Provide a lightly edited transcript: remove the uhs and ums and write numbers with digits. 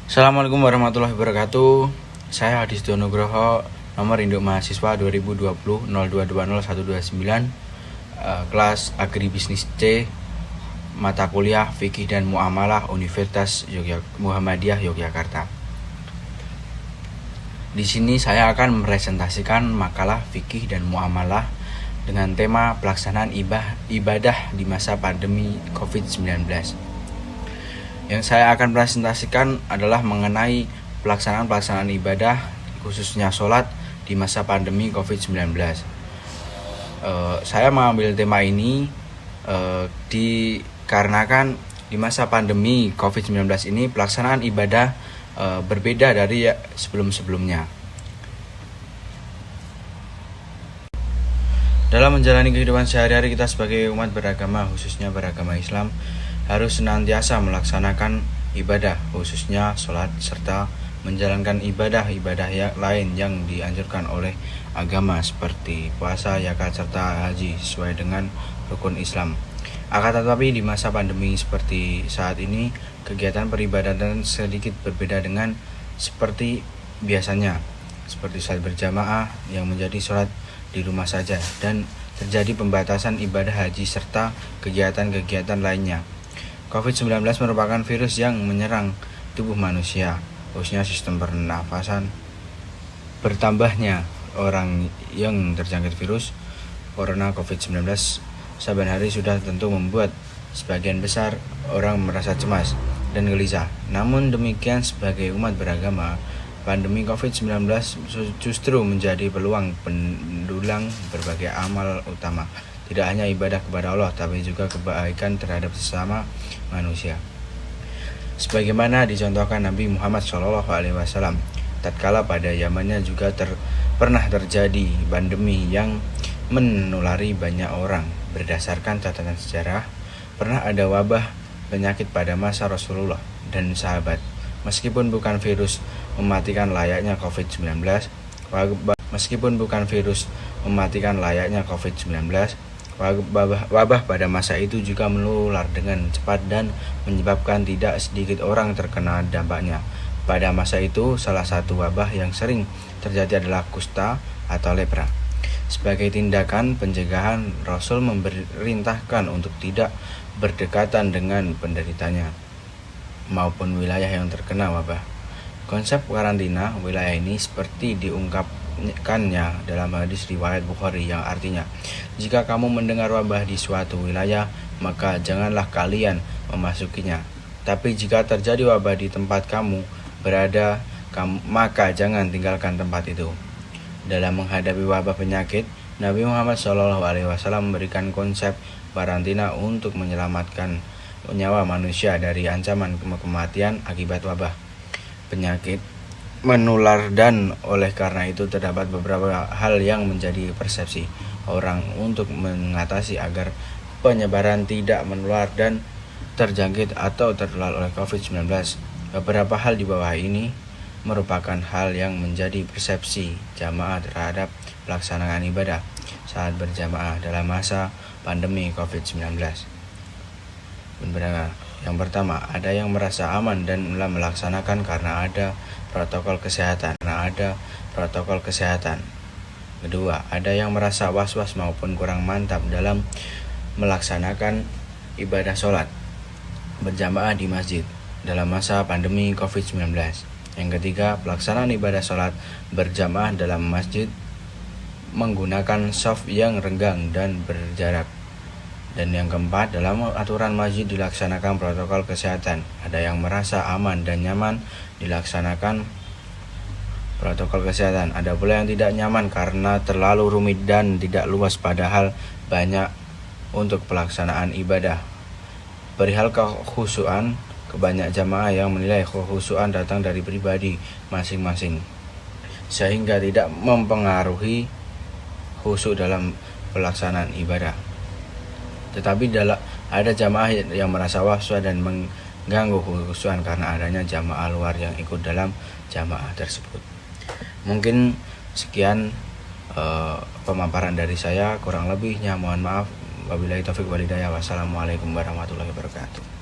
Assalamualaikum warahmatullahi wabarakatuh. Saya Hadis Donugroho, nomor induk mahasiswa 2020-0220-129, kelas Agribisnis C, mata kuliah Fikih dan Muamalah Universitas Muhammadiyah Yogyakarta. Di sini saya akan mempresentasikan makalah Fikih dan Muamalah dengan tema pelaksanaan ibadah di masa pandemi COVID-19. Yang saya akan presentasikan adalah mengenai pelaksanaan ibadah, khususnya sholat di masa pandemi COVID-19. Saya mengambil tema ini dikarenakan di masa pandemi COVID-19 ini pelaksanaan ibadah berbeda dari sebelum-sebelumnya. Dalam menjalani kehidupan sehari-hari kita sebagai umat beragama, khususnya beragama Islam, harus senantiasa melaksanakan ibadah, khususnya sholat, serta menjalankan ibadah-ibadah lain yang dianjurkan oleh agama seperti puasa, zakat, serta haji sesuai dengan rukun Islam. Akan tetapi di masa pandemi seperti saat ini, kegiatan peribadatan sedikit berbeda dengan seperti biasanya, seperti sholat berjamaah yang menjadi sholat di rumah saja, dan terjadi pembatasan ibadah haji serta kegiatan-kegiatan lainnya. COVID-19 merupakan virus yang menyerang tubuh manusia, khususnya sistem pernafasan. Bertambahnya orang yang terjangkit virus corona COVID-19 saban hari sudah tentu membuat sebagian besar orang merasa cemas dan gelisah. Namun demikian, sebagai umat beragama, pandemi COVID-19 justru menjadi peluang pendulang berbagai amal utama. Tidak hanya ibadah kepada Allah, tapi juga kebaikan terhadap sesama manusia. Sebagaimana dicontohkan Nabi Muhammad SAW, tatkala pada zamannya juga pernah terjadi pandemi yang menulari banyak orang. Berdasarkan catatan sejarah, pernah ada wabah penyakit pada masa Rasulullah dan sahabat. Meskipun bukan virus mematikan layaknya COVID-19, wabah pada masa itu juga menular dengan cepat dan menyebabkan tidak sedikit orang terkena dampaknya. Pada masa itu, salah satu wabah yang sering terjadi adalah kusta atau lepra. Sebagai tindakan pencegahan, Rasul memerintahkan untuk tidak berdekatan dengan penderitanya maupun wilayah yang terkena wabah. Konsep karantina wilayah ini seperti diungkapkannya dalam hadis riwayat Bukhari yang artinya, jika kamu mendengar wabah di suatu wilayah, maka janganlah kalian memasukinya. Tapi jika terjadi wabah di tempat kamu berada, maka jangan tinggalkan tempat itu. Dalam menghadapi wabah penyakit, Nabi Muhammad SAW memberikan konsep karantina untuk menyelamatkan nyawa manusia dari ancaman kematian akibat wabah penyakit menular, dan oleh karena itu terdapat beberapa hal yang menjadi persepsi orang untuk mengatasi agar penyebaran tidak menular dan terjangkit atau tertular oleh COVID-19. Beberapa hal di bawah ini merupakan hal yang menjadi persepsi jamaah terhadap pelaksanaan ibadah saat berjamaah dalam masa pandemi COVID-19. Yang pertama, ada yang merasa aman dan melaksanakan karena ada protokol kesehatan. Kedua, ada yang merasa was-was maupun kurang mantap dalam melaksanakan ibadah sholat berjamaah di masjid dalam masa pandemi COVID-19. Yang ketiga, pelaksanaan ibadah sholat berjamaah dalam masjid menggunakan shaf yang renggang dan berjarak. Dan yang keempat, dalam aturan masjid dilaksanakan protokol kesehatan. Ada yang merasa aman dan nyaman dilaksanakan protokol kesehatan. Ada pula yang tidak nyaman karena terlalu rumit dan tidak luas, padahal banyak untuk pelaksanaan ibadah. Perihal kekhusyuan, kebanyak jamaah yang menilai kekhusyuan datang dari pribadi masing-masing, sehingga tidak mempengaruhi khusyuk dalam pelaksanaan ibadah. Tetapi ada jamaah yang merasa was-was dan mengganggu kekhusyuan karena adanya jamaah luar yang ikut dalam jamaah tersebut. Mungkin sekian pemaparan dari saya, kurang lebihnya mohon maaf. Wabillahi taufiq wal hidayah. Wassalamualaikum warahmatullahi wabarakatuh.